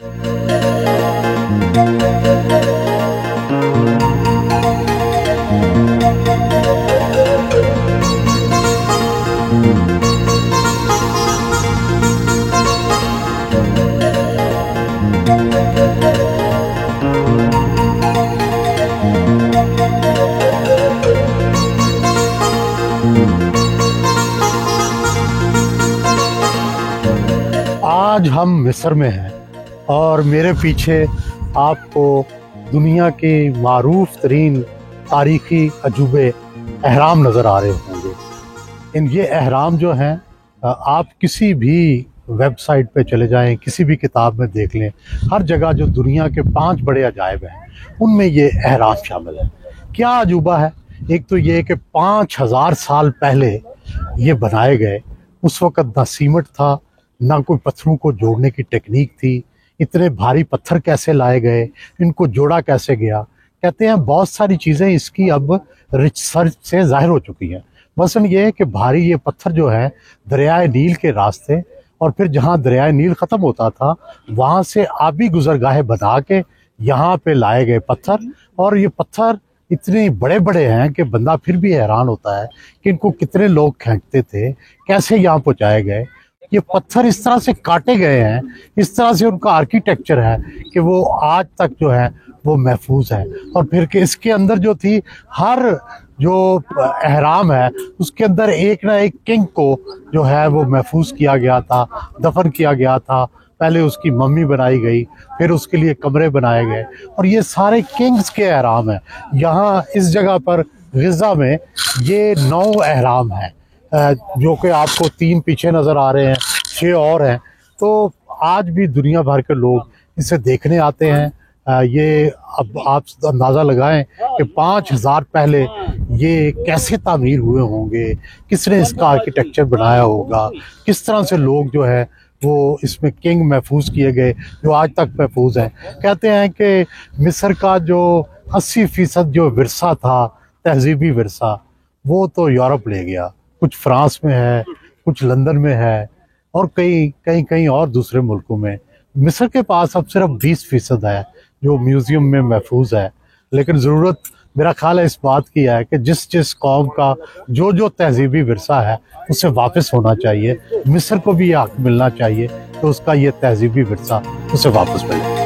आज हम मिस्र में हैं और मेरे पीछे आपको दुनिया के मारूफ तरीन तारीखी अजूबे अहराम नज़र आ रहे होंगे। ये अहराम जो हैं, आप किसी भी वेबसाइट पे चले जाएं, किसी भी किताब में देख लें, हर जगह जो दुनिया के 5 बड़े अजायब हैं उनमें ये अहराम शामिल है। क्या अजूबा है? एक तो ये कि 5000 साल पहले ये बनाए गए। उस वक़्त ना सीमेंट था, ना कोई पत्थरों को जोड़ने की टेक्निक थी। इतने भारी पत्थर कैसे लाए गए, इनको जोड़ा कैसे गया? कहते हैं बहुत सारी चीज़ें इसकी अब रिसर्च से ज़ाहिर हो चुकी हैं। मसलन ये है कि भारी ये पत्थर जो है दरियाए नील के रास्ते, और फिर जहाँ दरियाए नील ख़त्म होता था वहाँ से आबी गुजरगाहें बना के यहाँ पे लाए गए पत्थर। और ये पत्थर इतने बड़े बड़े हैं कि बंदा फिर भी हैरान होता है कि इनको कितने लोग खींचते थे, कैसे यहाँ पहुँचाए गए। ये पत्थर इस तरह से काटे गए हैं, इस तरह से उनका आर्किटेक्चर है कि वो आज तक जो है वो महफूज है। और फिर कि इसके अंदर जो थी, हर जो अहराम है उसके अंदर एक ना एक किंग को जो है वो महफूज किया गया था, दफन किया गया था। पहले उसकी मम्मी बनाई गई, फिर उसके लिए कमरे बनाए गए, और ये सारे किंग्स के अहराम हैं। यहाँ इस जगह पर गिज़ा में ये 9 अहराम हैं, जो कि आपको 3 पीछे नज़र आ रहे हैं, 6 और हैं। तो आज भी दुनिया भर के लोग इसे देखने आते हैं। ये अब आप अंदाज़ा लगाएं कि 5000 पहले ये कैसे तामीर हुए होंगे, किसने इसका आर्किटेक्चर बनाया होगा, किस तरह से लोग जो है वो इसमें किंग महफूज किए गए जो आज तक महफूज हैं। कहते हैं कि मिस्र का जो 80% जो विरसा था, तहजीबी विरसा, वो तो यूरोप ले गया। कुछ फ्रांस में है, कुछ लंदन में है, और कई और दूसरे मुल्कों में। मिस्र के पास अब सिर्फ 20% है जो म्यूज़ियम में महफूज है। लेकिन ज़रूरत मेरा ख्याल है इस बात की है कि जिस कौम का जो तहजीबी विरसा है उसे वापस होना चाहिए। मिस्र को भी ये हक मिलना चाहिए तो उसका ये तहजीबी विरसा उसे वापस मिले।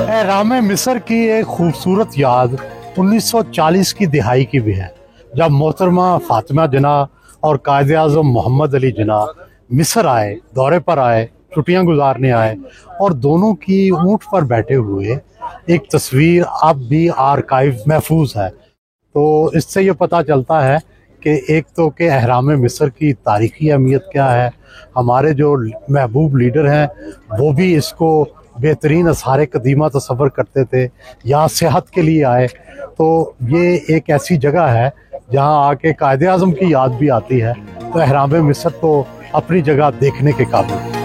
अहराम मिस्र की एक खूबसूरत याद 1940 की दिहाई की भी है, जब मोहतरमा फातिमा जना और कायदे आज़म मोहम्मद अली जना मिस्र आए, दौरे पर आए, छुट्टियां गुजारने आए, और दोनों की ऊँट पर बैठे हुए एक तस्वीर अब भी आर्काइव महफूज है। तो इससे ये पता चलता है कि एक तो कि अहराम मिस्र की तारीख़ी अहमियत क्या है। हमारे जो महबूब लीडर हैं वो भी इसको बेहतरीन असारे कदीमा तस्वर करते थे, यहाँ सेहत के लिए आए। तो ये एक ऐसी जगह है जहाँ आके कायदे आज़म की याद भी आती है। तो अहराम मिस्र तो अपनी जगह देखने के काबिल है।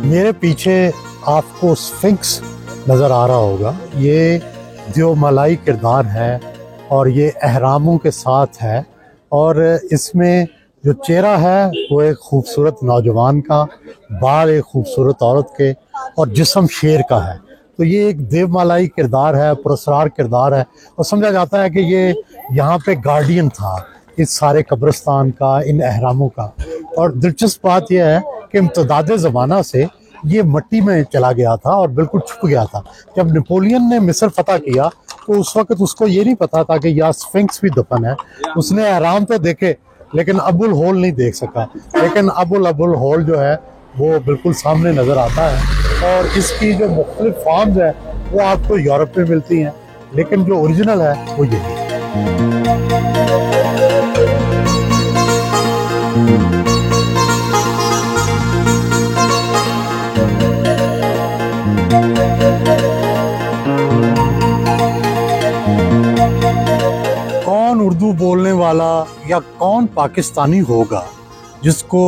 मेरे पीछे आपको स्फिंक्स नज़र आ रहा होगा। ये दियोमलाई किरदार है और ये अहरामों के साथ है, और इसमें जो चेहरा है वो एक खूबसूरत नौजवान का, बाल एक खूबसूरत औरत के, और जिस्म शेर का है। तो ये एक देवमालाई किरदार है, पुरस्कार किरदार है, और समझा जाता है कि ये यहाँ पे गार्डियन था इस सारे कब्रिस्तान का, इन अहरामों का। और दिलचस्प बात यह है कि इम्तदाद ज़माना से ये मिट्टी में चला गया था और बिल्कुल छुप गया था। जब नेपोलियन ने मिस्र फतह किया तो उस वक्त उसको ये नहीं पता था कि यहाँ स्फिंक्स भी दफन है। उसने अहराम तो देखे लेकिन अबुल होल नहीं देख सका। लेकिन अबुल होल जो है वो बिल्कुल सामने नज़र आता है, और इसकी जो मुख्तलिफ फॉर्म्स है वो आपको यूरोप में मिलती हैं, लेकिन जो ओरिजिनल है वो यही है। कौन उर्दू बोलने वाला या कौन पाकिस्तानी होगा जिसको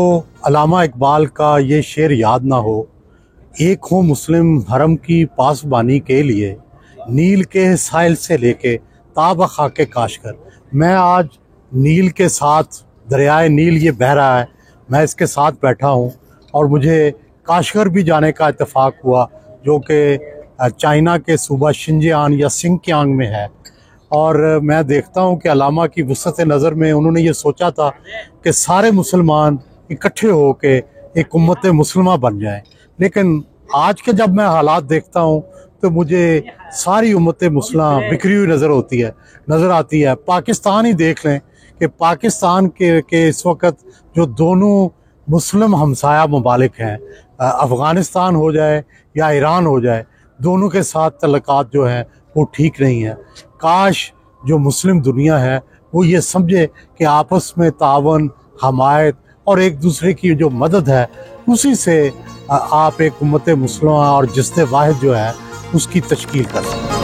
अल्लामा इकबाल का ये शेर याद ना हो, एक हो मुस्लिम हरम की पासबानी के लिए, नील के साहिल से लेके ताबा खाके काशगर। मैं आज नील के साथ, दरियाए नील ये बह रहा है, मैं इसके साथ बैठा हूँ, और मुझे काशगर भी जाने का इत्तेफाक हुआ जो कि चाइना के सूबा शिनजियांग या सिंकियांग में है। और मैं देखता हूँ कि अल्लामा की वुसअत नज़र में उन्होंने ये सोचा था कि सारे मुसलमान इकट्ठे हो के एक उम्मत मुस्लिमा बन जाएं, लेकिन आज के जब मैं हालात देखता हूँ तो मुझे सारी उम्मत मुस्लिमा बिखरी हुई नज़र आती है। पाकिस्तान ही देख लें कि पाकिस्तान के इस वक्त जो दोनों मुस्लिम हमसाया ममालिक हैं, अफ़गानिस्तान हो जाए या ईरान हो जाए, दोनों के साथ तल्लुकात जो हैं वो ठीक नहीं है। काश जो मुस्लिम दुनिया है वो ये समझे कि आपस में तावन, हमायत और एक दूसरे की जो मदद है उसी से आप एक उम्मत मुस्लिमा और जिस्ते वाहिद जो है उसकी तश्कील कर सकते हैं।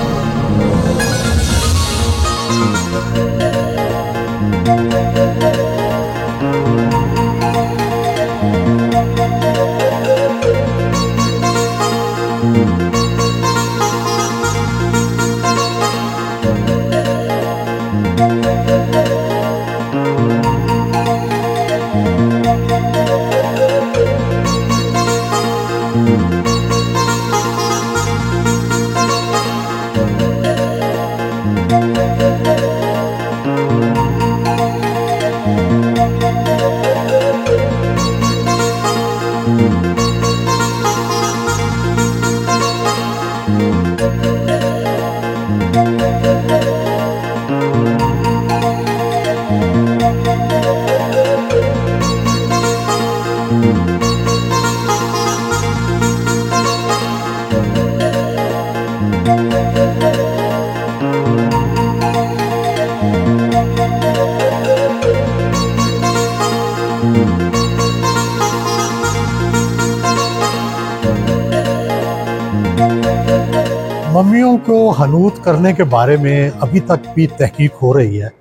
मम्मियों को हनूत करने के बारे में अभी तक भी तहकीक हो रही है।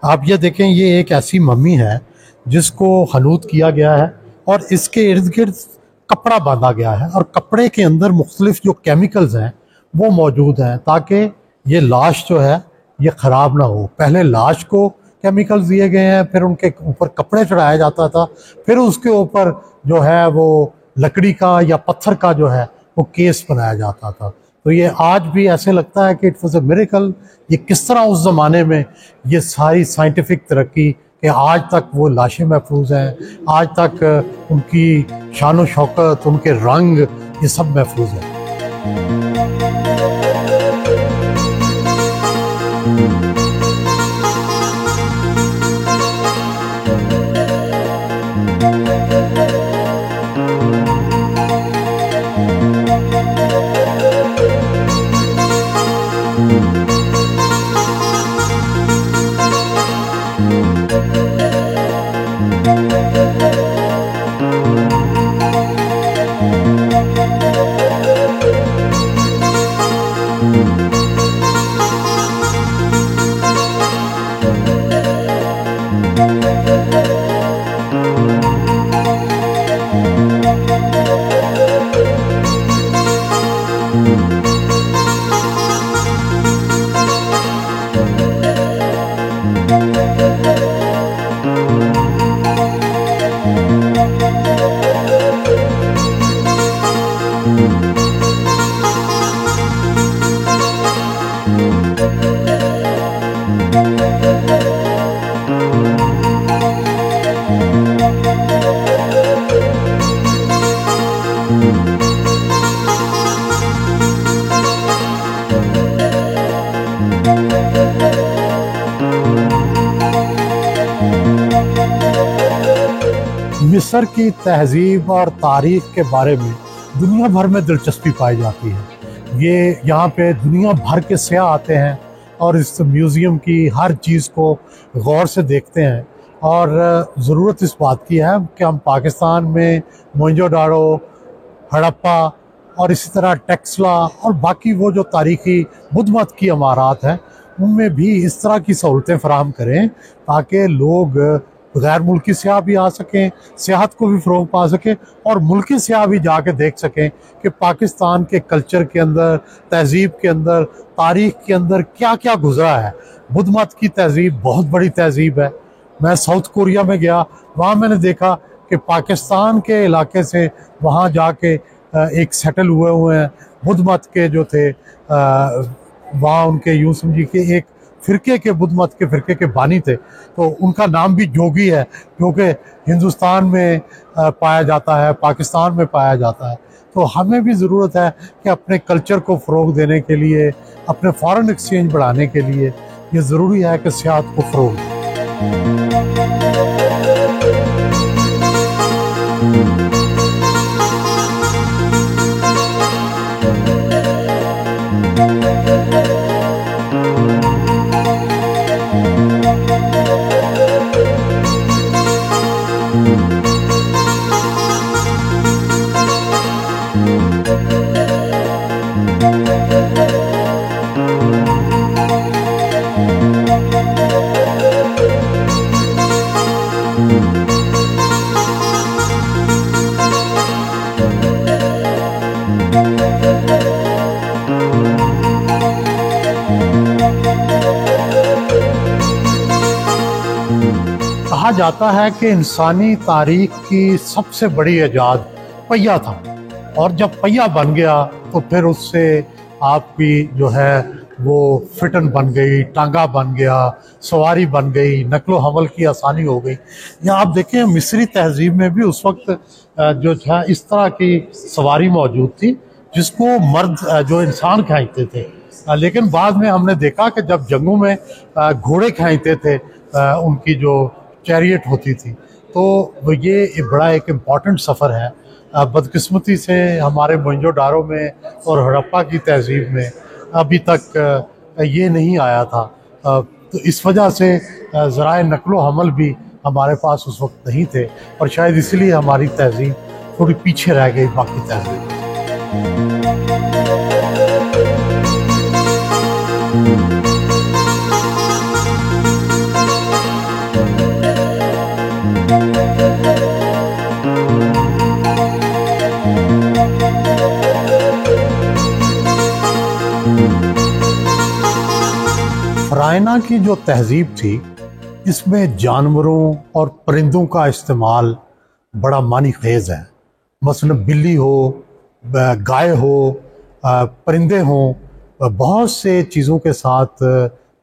आप ये देखें, ये एक ऐसी मम्मी है जिसको हनूत किया गया है और इसके इर्द गिर्द कपड़ा बांधा गया है, और कपड़े के अंदर मुख्तलिफ जो केमिकल्स हैं वो मौजूद हैं ताकि ये लाश जो है ये ख़राब ना हो। पहले लाश को केमिकल्स दिए गए हैं, फिर उनके ऊपर कपड़े चढ़ाया जाता था, फिर उसके ऊपर जो है वो लकड़ी का या पत्थर का जो है वो केस बनाया जाता था। तो ये आज भी ऐसे लगता है कि इट वॉज अ मिरेकल। ये किस तरह उस ज़माने में ये सारी साइंटिफिक तरक्की कि आज तक वो लाशें महफूज हैं, आज तक उनकी शान व शौकत, उनके रंग, ये सब महफूज है। मिस्र की तहजीब और तारीख़ के बारे में दुनिया भर में दिलचस्पी पाई जाती है। ये यहाँ पे दुनिया भर के सयाह आते हैं और इस म्यूज़ियम की हर चीज़ को गौर से देखते हैं। और ज़रूरत इस बात की है कि हम पाकिस्तान में मोहनजोदाड़ो, हड़प्पा और इसी तरह टेक्सला और बाकी वो जो तारीख़ी बुद्ध मत की इमारत हैं उनमें भी इस तरह की सहूलतें फ़राहम करें ताकि लोग गैर मुल्की सयाह भी आ सकें, सियाहत को भी फ़रोग़ पा सकें और मुल्की सयाह भी जाके देख सकें कि पाकिस्तान के कल्चर के अंदर, तहज़ीब के अंदर, तारीख़ के अंदर क्या क्या गुज़रा है। बुद्ध मत की तहज़ीब बहुत बड़ी तहज़ीब है। मैं साउथ कोरिया में गया, वहाँ मैंने देखा कि पाकिस्तान के इलाके से वहाँ जाके एक सेटल हुए हैं बुद्ध मत के जो थे, वहाँ उनके यूँ समझिए कि एक फ़िरके के बुद्ध मत के फ़िरके के बानी थे, तो उनका नाम भी जोगी है क्योंकि हिंदुस्तान में पाया जाता है, पाकिस्तान में पाया जाता है। तो हमें भी ज़रूरत है कि अपने कल्चर को फ़रोग़ देने के लिए, अपने फ़ॉरेन एक्सचेंज बढ़ाने के लिए ये ज़रूरी है कि सियाहत को फ़रोग़ दें। कहा जाता है कि इंसानी तारीख की सबसे बड़ी ईजाद पहिया था और जब पहिया बन गया तो फिर उससे आपकी जो है वो फिटन बन गई, टांगा बन गया, सवारी बन गई, नकलो हमल की आसानी हो गई। यहाँ आप देखें मिस्री तहजीब में भी उस वक्त जो था इस तरह की सवारी मौजूद थी जिसको मर्द जो इंसान खींचते थे, लेकिन बाद में हमने देखा कि जब जंगों में घोड़े खींचते थे, उनकी जो चैरियट होती थी, तो ये बड़ा एक इम्पॉर्टेंट सफ़र है। बदकिस्मती से हमारे मोहनजोदाड़ो में और हड़प्पा की तहजीब में अभी तक ये नहीं आया था, तो इस वजह से ज़राए नकलो हमल भी हमारे पास उस वक्त नहीं थे और शायद इसलिए हमारी तहजीब थोड़ी पीछे रह गई बाकी तहजीब। फ़राइना की जो तहजीब थी इसमें जानवरों और परिंदों का इस्तेमाल बड़ा मानी खेज़ है। मसलन बिल्ली हो, गाय हो, परिंदे हों, बहुत से चीज़ों के साथ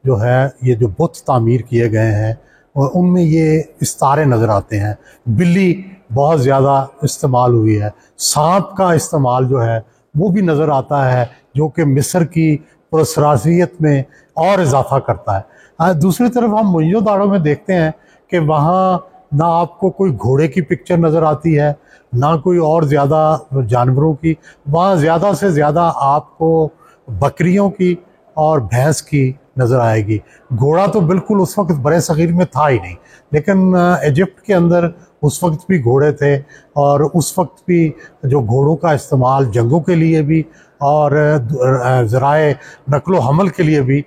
जो है ये जो बुत तामीर किए गए हैं उनमें ये इस्तारे नज़र आते हैं। बिल्ली बहुत ज़्यादा इस्तेमाल हुई है, सांप का इस्तेमाल जो है वो भी नज़र आता है जो कि मिस्र की पुरस्रासियत में और इजाफा करता है। दूसरी तरफ हम मोहनजोदाड़ो में देखते हैं कि वहाँ ना आपको कोई घोड़े की पिक्चर नज़र आती है, ना कोई और ज़्यादा जानवरों की। वहाँ ज़्यादा से ज़्यादा आपको बकरियों की और भैंस की नज़र आएगी। घोड़ा तो बिल्कुल उस वक्त बड़े सग़ीर में था ही नहीं, लेकिन इजिप्ट के अंदर उस वक्त भी घोड़े थे और उस वक्त भी जो घोड़ों का इस्तेमाल जंगों के लिए भी और ज़राए नकलो हमल के लिए भी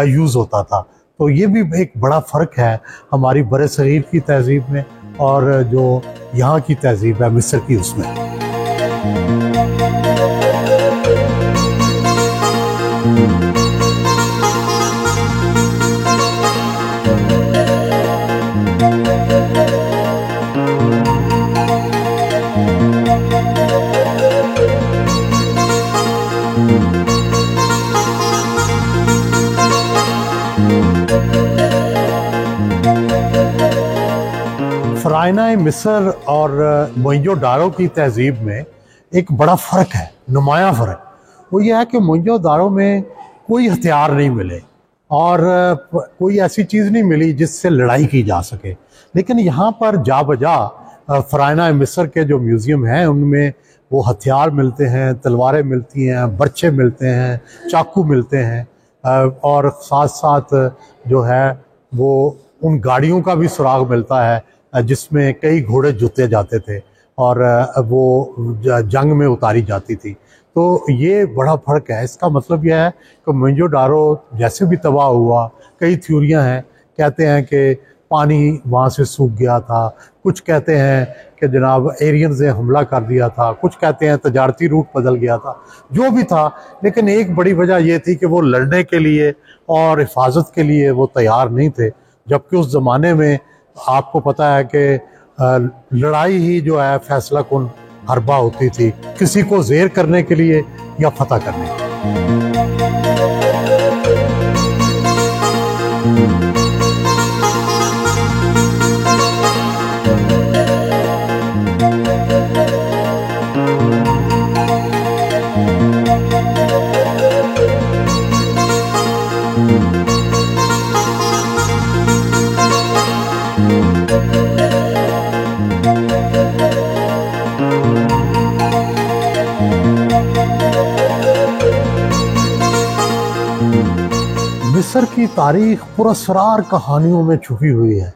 यूज़ होता था। तो ये भी एक बड़ा फ़र्क है हमारी बड़े सग़ीर की तहज़ीब में और जो यहाँ की तहज़ीब है मिस्र की उसमें। फ़राइना मिस्र और मोहनजोदाड़ो की तहज़ीब में एक बड़ा फ़र्क है, नुमायाँ फ़र्क। वो ये है कि मोहनजोदाड़ो में कोई हथियार नहीं मिले और कोई ऐसी चीज़ नहीं मिली जिससे लड़ाई की जा सके, लेकिन यहाँ पर जा बजा फ़रायना मिस्र के जो म्यूज़ियम हैं उनमें वो हथियार मिलते हैं, तलवारें मिलती हैं, बर्छे मिलते हैं, चाकू मिलते हैं, और साथ साथ जो है वो उन गाड़ियों का भी सुराग मिलता है जिसमें कई घोड़े जुते जाते थे और वो जंग में उतारी जाती थी। तो ये बड़ा फ़र्क है। इसका मतलब यह है कि मोहनजोदारो जैसे भी तबाह हुआ, कई थ्योरियां हैं। कहते हैं कि पानी वहाँ से सूख गया था, कुछ कहते हैं कि जनाब एरियंस ने हमला कर दिया था, कुछ कहते हैं तजारती रूट बदल गया था, जो भी था। लेकिन एक बड़ी वजह यह थी कि वो लड़ने के लिए और हिफाजत के लिए वो तैयार नहीं थे, जबकि उस ज़माने में आपको पता है कि लड़ाई ही जो है फैसला कुन हरबा होती थी, किसी को ज़ेर करने के लिए या फतह करने के लिए। मिस्र की तारीख पुरस्कार कहानियों में छुपी हुई है।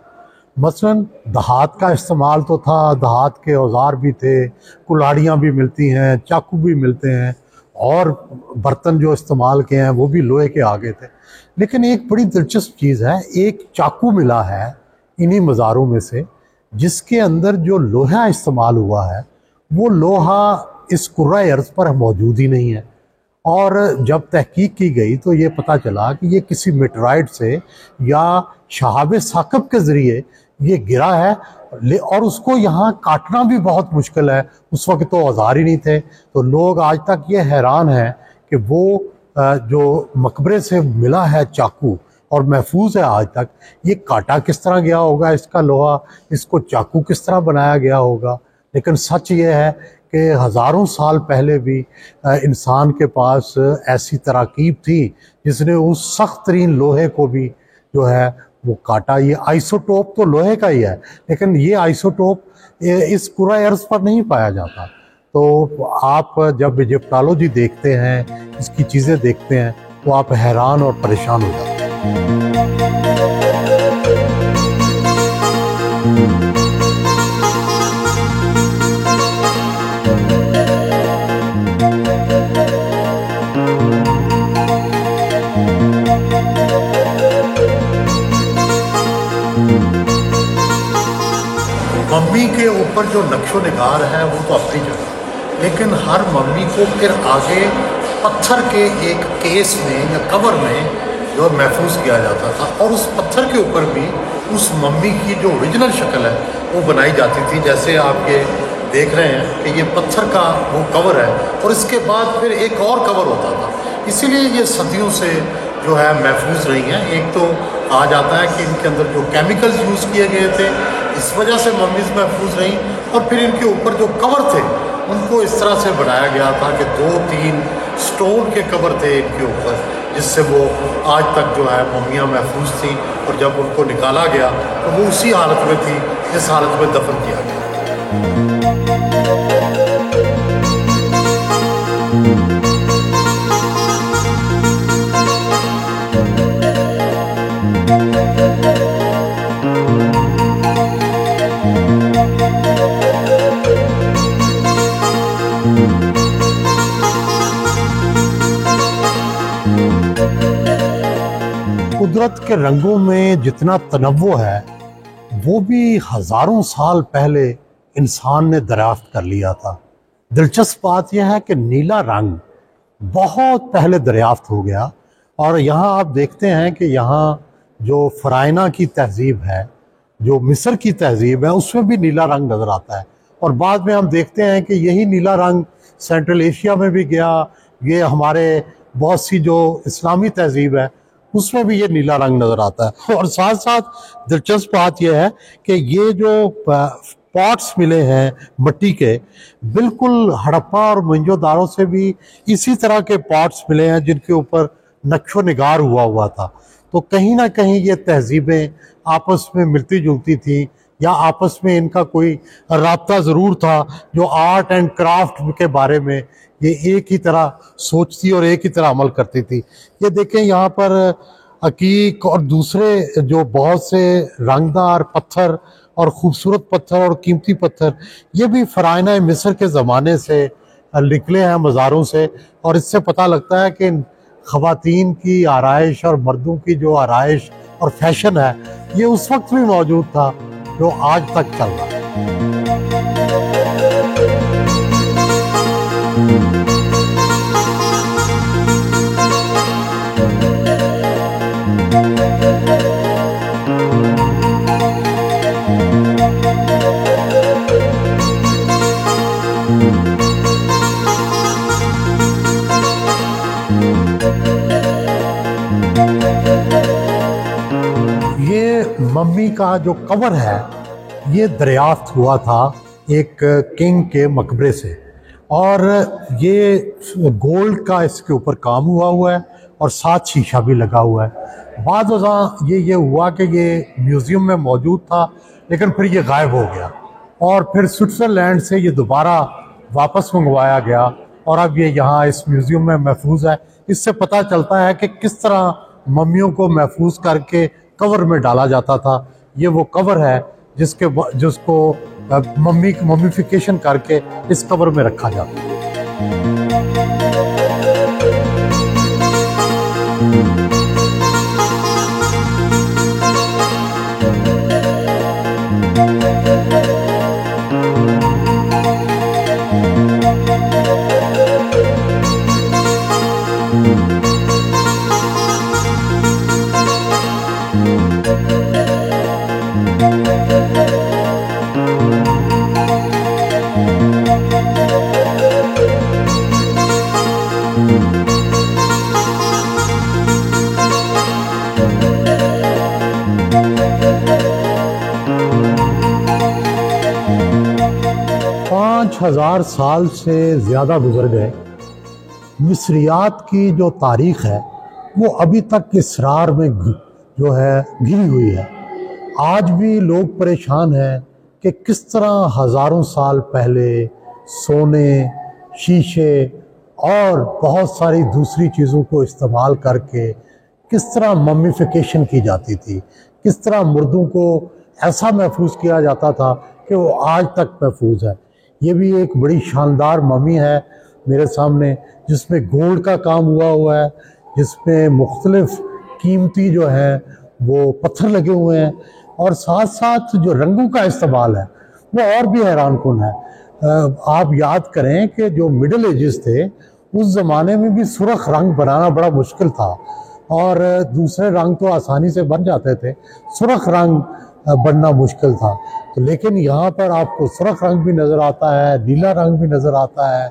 मसलन दहात का इस्तेमाल तो था, दहात के औजार भी थे, कुल्हाड़ियाँ भी मिलती हैं, चाकू भी मिलते हैं, और बर्तन जो इस्तेमाल किए हैं वो भी लोहे के आगे थे। लेकिन एक बड़ी दिलचस्प चीज़ है, एक चाकू मिला है इन्हीं मज़ारों में से जिसके अंदर जो लोहा इस्तेमाल हुआ है वो लोहा इस कुर्रा अर्ज़ पर मौजूद ही नहीं है। और जब तहकीक की गई तो ये पता चला कि ये किसी मेटेराइट से या शहाब साकब के ज़रिए ये गिरा है, और उसको यहाँ काटना भी बहुत मुश्किल है। उस वक्त तो औजार ही नहीं थे। तो लोग आज तक ये हैरान हैं कि वो जो मकबरे से मिला है चाकू और महफूज है आज तक, ये काटा किस तरह गया होगा, इसका लोहा, इसको चाकू किस तरह बनाया गया होगा। लेकिन सच ये है कि हज़ारों साल पहले भी इंसान के पास ऐसी तराकीब थी जिसने उस सख्त तरीन लोहे को भी जो है वो काटा। ये आइसोटोप तो लोहे का ही है, लेकिन ये आइसोटोप इस कुर्रा अर्ज़ पर नहीं पाया जाता। तो आप जब इजिप्टोलॉजी देखते हैं, इसकी चीज़ें देखते हैं, तो आप हैरान और परेशान हो जाते हैं। मम्मी के ऊपर जो नक्शो निगार है वो तो अपनी जगह, लेकिन हर मम्मी को फिर आगे पत्थर के एक केस में या कवर में जो महफूज किया जाता था, और उस पत्थर के ऊपर भी उस मम्मी की जो ओरिजिनल शक्ल है वो बनाई जाती थी। जैसे आप ये देख रहे हैं कि ये पत्थर का वो कवर है और इसके बाद फिर एक और कवर होता था। इसीलिए ये सदियों से जो है महफूज रही हैं। एक तो आ जाता है कि इनके अंदर जो केमिकल्स यूज़ किए गए थे इस वजह से मम्मीज़ महफूज रहीं, और फिर इनके ऊपर जो कवर थे उनको इस तरह से बनाया गया था कि 2-3 स्टोन के कवर थे इनके ऊपर, जिससे वो आज तक जो है मम्मियाँ महफूज थी। और जब उनको निकाला गया तो वो उसी हालत में थी जिस हालत में दफन किया गया। कुदरत के रंगों में जितना तनव्वो है वो भी हज़ारों साल पहले इंसान ने दरियाफ्त कर लिया था। दिलचस्प बात यह है कि नीला रंग बहुत पहले दरियाफ्त हो गया, और यहाँ आप देखते हैं कि यहाँ जो फ़रायना की तहज़ीब है, जो मिस्र की तहज़ीब है, उसमें भी नीला रंग नज़र आता है। और बाद में हम देखते हैं कि यही नीला रंग सेंट्रल एशिया में भी गया। ये हमारे बहुत सी जो इस्लामी तहज़ीब है उसमें भी ये नीला रंग नज़र आता है। और साथ साथ दिलचस्प बात यह है कि ये जो पॉट्स मिले हैं मिट्टी के, बिल्कुल हड़प्पा और मोहनजोदारो से भी इसी तरह के पॉट्स मिले हैं जिनके ऊपर नक्शो निगार हुआ था। तो कहीं ना कहीं ये तहज़ीबें आपस में मिलती जुलती थी, या आपस में इनका कोई राब्ता ज़रूर था जो आर्ट एंड क्राफ्ट के बारे में ये एक ही तरह सोचती और एक ही तरह अमल करती थी। ये देखें यहाँ पर अकीक और दूसरे जो बहुत से रंगदार पत्थर और ख़ूबसूरत पत्थर और कीमती पत्थर, ये भी फ़राइना मिस्र के ज़माने से निकले हैं मज़ारों से। और इससे पता लगता है कि ख़वातीन की आराइश और मर्दों की जो आराइश और फैशन है ये उस वक्त भी मौजूद था जो आज तक चल रहा है। ये मम्मी का जो कवर है ये दरियाफ्त हुआ था एक किंग के मकबरे से, और ये गोल्ड का इसके ऊपर काम हुआ है और साथ शीशा भी लगा हुआ है। बाद ये हुआ कि ये म्यूज़ियम में मौजूद था लेकिन फिर ये गायब हो गया और फिर स्विट्ज़रलैंड से ये दोबारा वापस मंगवाया गया और अब ये यहाँ इस म्यूज़ियम में महफूज है। इससे पता चलता है कि किस तरह मम्मियों को महफूज करके कवर में डाला जाता था। ये वो कवर है जिसको मम्मीफिकेशन करके इस कवर में रखा जाता है। 5000 साल से ज़्यादा गुजर गए। मिस्रियात की जो तारीख़ है वो अभी तक इसरार में जो है घिरी हुई है। आज भी लोग परेशान हैं कि किस तरह हज़ारों साल पहले सोने, शीशे और बहुत सारी दूसरी चीज़ों को इस्तेमाल करके किस तरह मम्मीफिकेशन की जाती थी, किस तरह मुर्दों को ऐसा महफूज किया जाता था कि वो आज तक महफूज है। ये भी एक बड़ी शानदार मम्मी है मेरे सामने जिसमें गोल्ड का काम हुआ है, जिसमें मुख्तलिफ कीमती जो है वो पत्थर लगे हुए हैं और साथ साथ जो रंगों का इस्तेमाल है वो और भी हैरान कुन है। आप याद करें कि जो मिडल एजेस थे उस ज़माने में भी सुर्ख रंग बनाना बड़ा मुश्किल था और दूसरे रंग तो आसानी से बन जाते थे, सुर्ख रंग बनना मुश्किल था। तो लेकिन यहाँ पर आपको सुर्ख रंग भी नज़र आता है, नीला रंग भी नज़र आता है,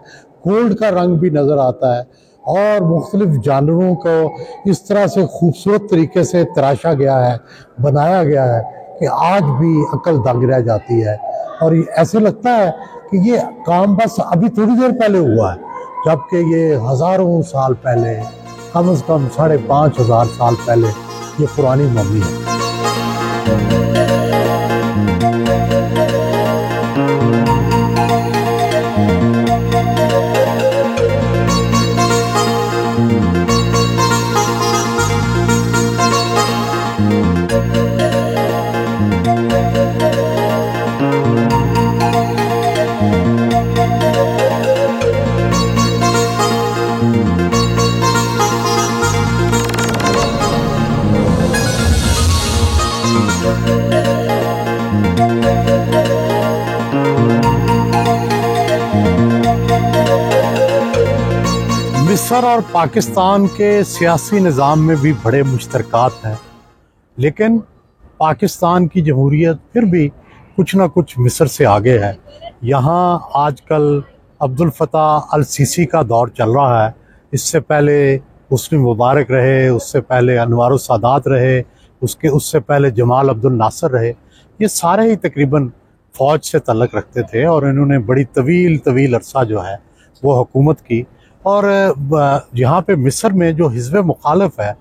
गोल्ड का रंग भी नज़र आता है और मुख्तलिफ जानवरों को इस तरह से खूबसूरत तरीके से तराशा गया है, बनाया गया है कि आज भी अक्ल दंग रह जाती है। और ऐसे लगता है कि ये काम बस अभी थोड़ी देर पहले हुआ है, जबकि ये हज़ारों साल पहले, कम से कम 5500 साल पहले ये पुरानी मम्मी है। मिस्र और पाकिस्तान के सियासी निज़ाम में भी बड़े मुश्तरकात हैं, लेकिन पाकिस्तान की जमहूरियत फिर भी कुछ ना कुछ मिस्र से आगे है। यहाँ आजकल अब्दुल फताह अल सीसी का दौर चल रहा है। इससे पहले हुस्नी मुबारक रहे, उससे पहले अनवार सादात रहे, उससे पहले जमाल अब्दुल नासर रहे। ये सारे ही तकरीबन फ़ौज से तल्लुक़ रखते थे और इन्होंने बड़ी तवील अरसा जो है वो हुकूमत की। और यहाँ पे मिस्र में जो हिज़्ब मुखालिफ है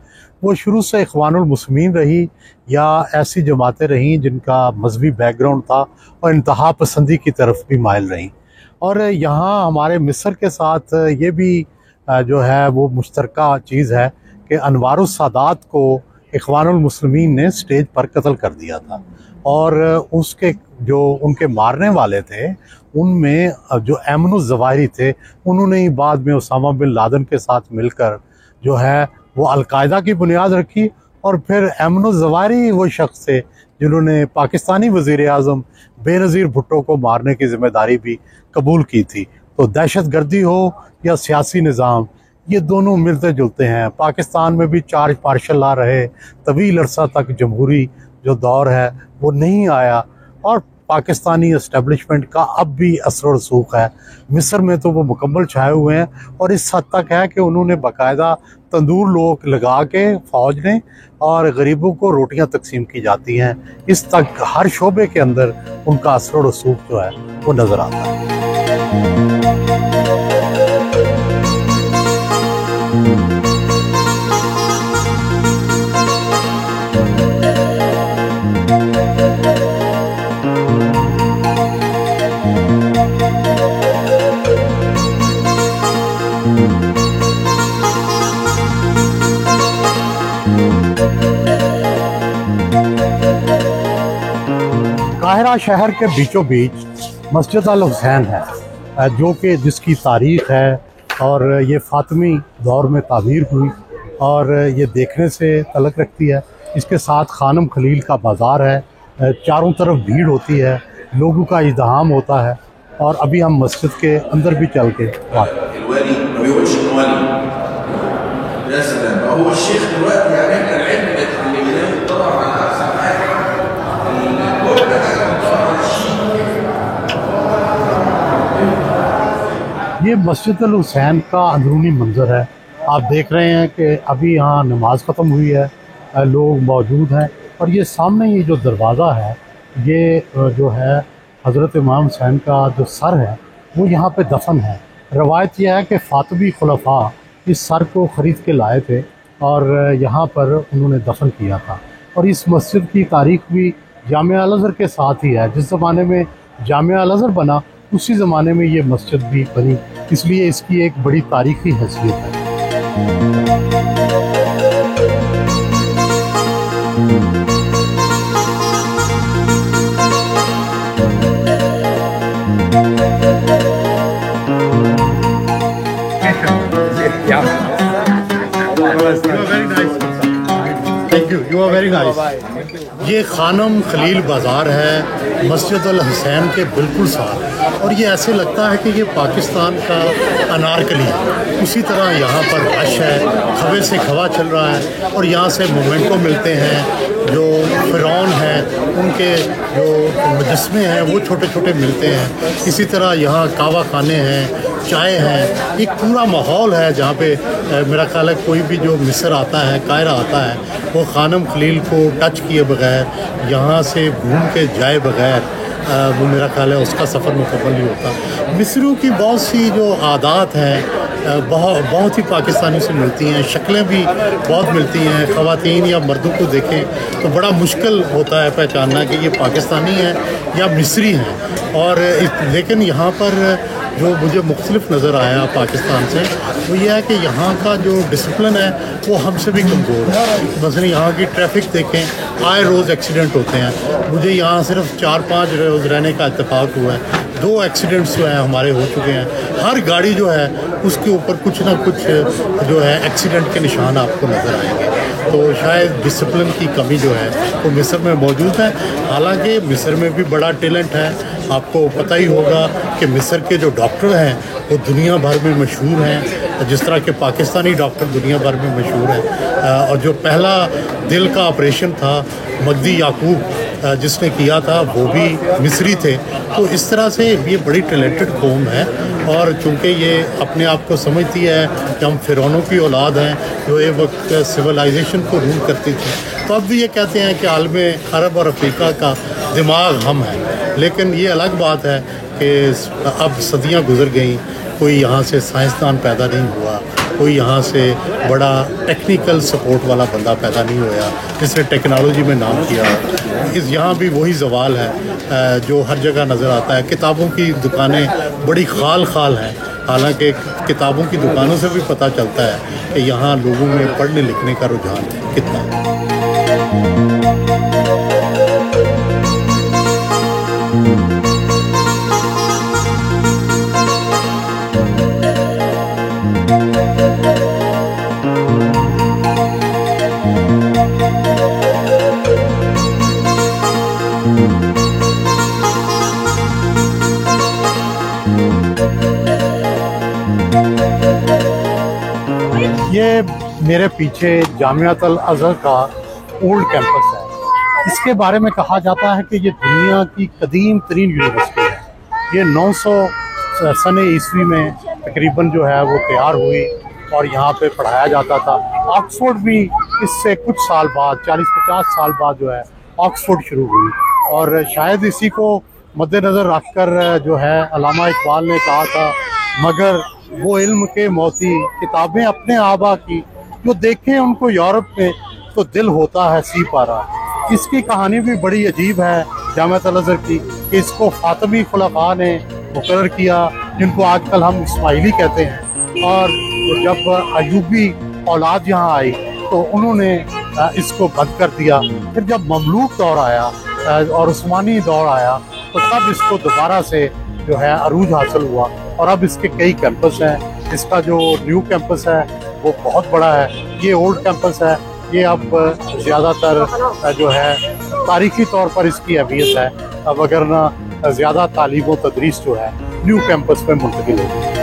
वो शुरू से इख्वानुल मुस्लिमीन रही या ऐसी जमातें रहीं जिनका मजहबी बैकग्राउंड था और इंतहा पसंदी की तरफ भी माइल रहीं। और यहाँ हमारे मिस्र के साथ ये भी जो है वो मुश्तरका चीज़ है कि अनवारुस सादात को इख्वानुल मुस्लिमीन ने स्टेज पर कत्ल कर दिया था और उसके जो उनके मारने वाले थे उनमें जो ऐमन ज़वाहिरी थे उन्होंने ही बाद में उसामा बिन लादेन के साथ मिलकर जो है वो अलकायदा की बुनियाद रखी। और फिर ऐमन ज़वाहिरी वो शख्स थे जिन्होंने पाकिस्तानी वज़ीर आज़म बेनज़ीर भुट्टो को मारने की ज़िम्मेदारी भी कबूल की थी। तो दहशत गर्दी हो या सियासी निज़ाम, ये दोनों मिलते जुलते हैं। पाकिस्तान में भी चार्ज मार्शल ला रहे, तवील अरसा तक जमहूरी जो दौर है वो नहीं आया और पाकिस्तानी इस्टेब्लिशमेंट का अब भी असर रसूख है। मिस्र में तो वो मुकम्मल छाए हुए हैं और इस हद तक है कि उन्होंने बाकायदा तंदूर लोग लगा के फ़ौज ने और गरीबों को रोटियां तकसीम की जाती हैं। इस तक हर शोबे के अंदर उनका असर रसूख जो है वो नज़र आता है। काहिरा शहर के बीचों बीच मस्जिद अल हुसैन है जो कि जिसकी तारीख़ है और ये फ़ातिमी दौर में तामीर हुई और ये देखने से तल्लुक़ रखती है। इसके साथ खानम खलील का बाज़ार है, चारों तरफ भीड़ होती है, लोगों का इज़्दिहाम होता है। और अभी हम मस्जिद के अंदर भी चल के ये मस्जिद अल हुसैन का अंदरूनी मंज़र है। आप देख रहे हैं कि अभी यहाँ नमाज ख़त्म हुई है, लोग मौजूद हैं और ये सामने ये जो दरवाज़ा है ये जो है हज़रत इमाम हुसैन का जो सर है वो यहाँ पे दफन है। रवायत यह है कि फ़ातिमी खुलफ़ा इस सर को ख़रीद के लाए थे और यहाँ पर उन्होंने दफन किया था। और इस मस्जिद की तारीख़ भी जामिया अल अज़हर के साथ ही है। जिस ज़माने में जामिया अल अज़हर बना उसी ज़माने में ये मस्जिद भी बनी, इसलिए इसकी एक बड़ी तारीख़ी हैसियत है। Thank you, you are very nice. ये खानम खलील बाज़ार है मस्जिद अल हुसैन के बिल्कुल साथ और ये ऐसे लगता है कि ये पाकिस्तान का अनारकली है। उसी तरह यहाँ पर रश है, खबे से खवा चल रहा है और यहाँ से मोमेंटो मिलते हैं। जो फ़िरौन हैं उनके जो मुजस्मे हैं वो छोटे छोटे मिलते हैं। इसी तरह यहाँ कावा खाने हैं, चाय है, एक पूरा माहौल है जहाँ पे मेरा ख्याल है कोई भी जो मिस्र आता है, कायरा आता है, वो खानम खलील को टच किए बगैर, यहाँ से घूम के जाए बगैर वो मेरा ख्याल है उसका सफ़र मुकम्मल नहीं होता। मिस्रियों की बहुत सी जो आदात हैं बहुत ही पाकिस्तानी से मिलती हैं, शक्लें भी बहुत मिलती हैं। ख़वातीन या मर्दों को देखें तो बड़ा मुश्किल होता है पहचानना कि ये पाकिस्तानी हैं या मिस्री हैं। और लेकिन यहाँ पर जो मुझे मुख्तलिफ नज़र आया पाकिस्तान से वो ये है कि यहाँ का जो डिसिप्लिन है वो हमसे भी कमज़ोर है। मसलन यहाँ की ट्रैफिक देखें, आए रोज़ एक्सीडेंट होते हैं। मुझे यहाँ सिर्फ 4-5 रोज़ रहने का इत्तेफाक हुआ है, 2 एक्सीडेंट्स जो हैं हमारे हो चुके हैं। हर गाड़ी जो है उसके ऊपर कुछ ना कुछ जो है एक्सीडेंट के निशान आपको नज़र आएंगे। तो शायद डिसिप्लिन की कमी जो है वो मिस्र में मौजूद है। हालांकि मिस्र में भी बड़ा टैलेंट है। आपको पता ही होगा कि मिस्र के जो डॉक्टर हैं वो दुनिया भर में मशहूर हैं, जिस तरह के पाकिस्तानी डॉक्टर दुनिया भर में मशहूर हैं। और जो पहला दिल का ऑपरेशन था मगदी याकूब जिसने किया था वो भी मिस्री थे। तो इस तरह से ये बड़ी टैलेंटेड कौम है और चूँकि ये अपने आप को समझती है कि हम फ़िरौनों की औलाद हैं जो एक वक्त सिविलाइजेशन को रूल करती थी, तो अब भी ये कहते हैं कि आलम अरब और अफ्रीका का दिमाग हम हैं। लेकिन ये अलग बात है कि अब सदियां गुजर गई, कोई यहाँ से साइंसदान पैदा नहीं हुआ, कोई यहाँ से बड़ा टेक्निकल सपोर्ट वाला बंदा पैदा नहीं होया जिसने टेक्नोलॉजी में नाम किया। इस यहाँ भी वही सवाल है जो हर जगह नज़र आता है। किताबों की दुकानें बड़ी खाल खाल हैं, हालांकि किताबों की दुकानों से भी पता चलता है कि यहाँ लोगों में पढ़ने लिखने का रुझान कितना है। ये मेरे पीछे जामियात अल अज़हर का ओल्ड कैंपस है। इसके बारे में कहा जाता है कि ये दुनिया की कदीम तरीन यूनिवर्सिटी है। ये 900 सने ईस्वी में तकरीबन जो है वो तैयार हुई और यहाँ पे पढ़ाया जाता था। ऑक्सफोर्ड भी इससे कुछ साल बाद 40-50 साल बाद जो है ऑक्सफोर्ड शुरू हुई और शायद इसी को मद्देनज़र रखकर जो है अल्लामा इकबाल ने कहा था, मगर वो इल्म के मोती किताबें अपने आबा की, जो देखें उनको यूरोप में तो दिल होता है सी पारा। इसकी कहानी भी बड़ी अजीब है जामियात अल अज़हर की कि इसको फातिमी खुलफा ने मुकर्रर किया, जिनको आजकल हम इस्माइली कहते हैं। और जब अयूबी औलाद यहाँ आई तो उन्होंने इसको बंद कर दिया। फिर जब ममलूक दौर आया और उस्मानी दौर आया तो तब इसको दोबारा से जो है अरूज हासिल हुआ और अब इसके कई कैंपस हैं। इसका जो न्यू कैंपस है वो बहुत बड़ा है। ये ओल्ड कैंपस है, ये अब ज़्यादातर जो है तारीखी तौर पर इसकी अहमियत है, अब अगर ना ज़्यादा तालीम व तदरीस जो है न्यू कैंपस पे मुंतकिल होगी।